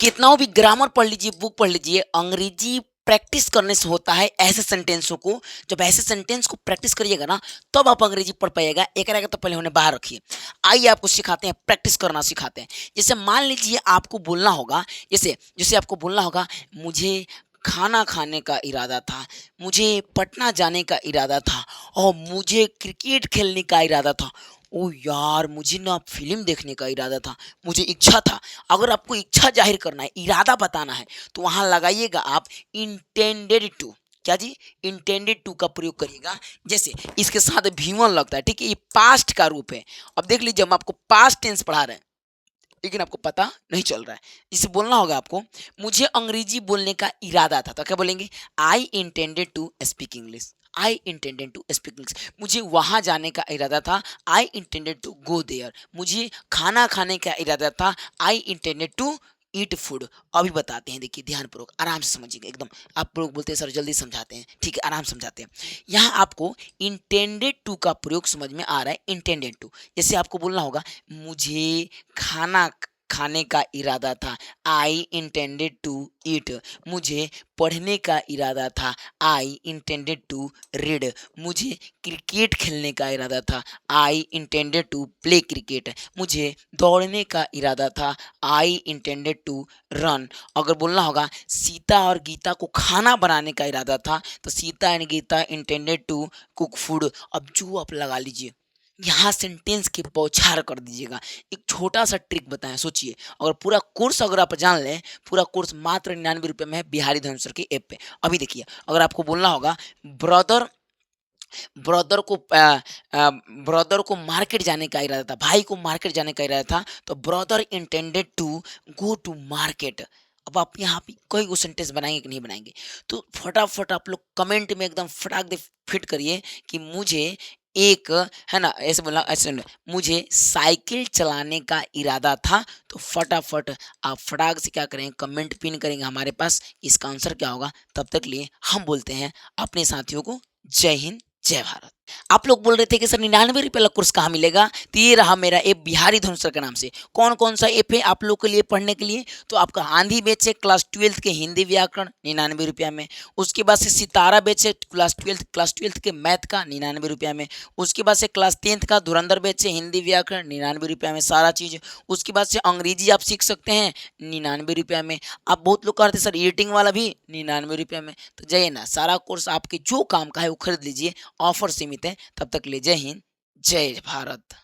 कितना भी ग्रामर पढ़ लीजिए, बुक पढ़ लीजिए, अंग्रेजी प्रैक्टिस करने से होता है ऐसे सेंटेंसों को। जब ऐसे सेंटेंस को प्रैक्टिस करिएगा ना, तब आप अंग्रेजी पढ़ पाइएगा। एक रहेगा तो पहले उन्हें बाहर रखिए। आइए आपको सिखाते हैं, प्रैक्टिस करना सिखाते हैं। जैसे मान लीजिए आपको बोलना होगा, जैसे जैसे आपको बोलना होगा, मुझे खाना खाने का इरादा था, मुझे पटना जाने का इरादा था और मुझे क्रिकेट खेलने का इरादा था। ओह यार! मुझे ना फ़िल्म देखने का इरादा था, मुझे इच्छा था। अगर आपको इच्छा ज़ाहिर करना है, इरादा बताना है, तो वहाँ लगाइएगा आप इंटेंडेड टू। क्या जी? इंटेंडेड टू का प्रयोग करिएगा। जैसे इसके साथ भी1 लगता है, ठीक है? ये पास्ट का रूप है। अब देख लीजिए, हम आपको पास्ट टेंस पढ़ा रहे हैं, लेकिन आपको पता नहीं चल रहा है। इसे बोलना होगा आपको, मुझे अंग्रेजी बोलने का इरादा था। तो क्या बोलेंगे? I intended to speak English. I intended to speak English. मुझे वहाँ जाने का इरादा था। I intended to go there. मुझे खाना खाने का इरादा था। I intended to eat food. अभी बताते हैं, देखिए ध्यानपूर्वक आराम से समझिएगा एकदम। आप लोग बोलते हैं सर जल्दी समझाते हैं, ठीक है, आराम से समझाते हैं। यहाँ आपको इंटेंडेड टू का प्रयोग समझ में आ रहा है। इंटेंडेड टू, जैसे आपको बोलना होगा, मुझे खाना खाने का इरादा था। आई इंटेंडेड टू ईट। मुझे पढ़ने का इरादा था। I intended to read. मुझे क्रिकेट खेलने का इरादा था। I intended to play cricket. मुझे दौड़ने का इरादा था। I intended to run. अगर बोलना होगा, सीता और गीता को खाना बनाने का इरादा था, तो Sita and Gita intended to cook food. अब जो आप लगा लीजिए, यहाँ सेंटेंस के बौछार कर दीजिएगा। एक छोटा सा ट्रिक बताएं, सोचिए। अगर पूरा कोर्स अगर आप जान लें, पूरा कोर्स मात्र 99 रुपये में है बिहारी धर्म सर की ऐप पे। अभी देखिए, अगर आपको बोलना होगा, ब्रदर ब्रदर को ब्रदर को मार्केट जाने का इरादा था, भाई को मार्केट जाने का इरादा था, तो brother intended to go to market. अब आप यहाँ पे कोई वो सेंटेंस बनाएंगे कि नहीं बनाएंगे? तो फटाफट आप लोग कमेंट में एकदम फटाक दे फिट करिए कि मुझे एक, है ना, ऐसे बोला, ऐसे नहीं, मुझे साइकिल चलाने का इरादा था। तो फटाफट आप फटाक से क्या करेंगे, कमेंट पिन करेंगे हमारे पास, इसका आंसर क्या होगा। तब तक लिए हम बोलते हैं अपने साथियों को जय हिंद, जय भारत। आप लोग बोल रहे थे कि सर 99 रुपये वाला कोर्स कहाँ मिलेगा? तो ये रहा मेरा ऐप बिहारी धर्म सर के नाम से। कौन कौन सा ऐप है आप लोग के लिए पढ़ने के लिए? तो आपका आंधी बैच है क्लास 12th के हिंदी व्याकरण 99 रुपया में। उसके बाद से सितारा बैच है क्लास ट्वेल्थ के मैथ का 99 रुपया में। उसके बाद से क्लास 10th का धुरंधर बैच है हिंदी व्याकरण 99 रुपया में सारा चीज़। उसके बाद से अंग्रेजी आप सीख सकते हैं 99 रुपया में। आप बहुत लोग कहते हैं सर एडिटिंग वाला भी 99 रुपया में। तो जाइए ना, सारा कोर्स आपके जो काम का है वो खरीद लीजिए, ऑफर सीमित है। तब तक ले जय हिंद, जय भारत।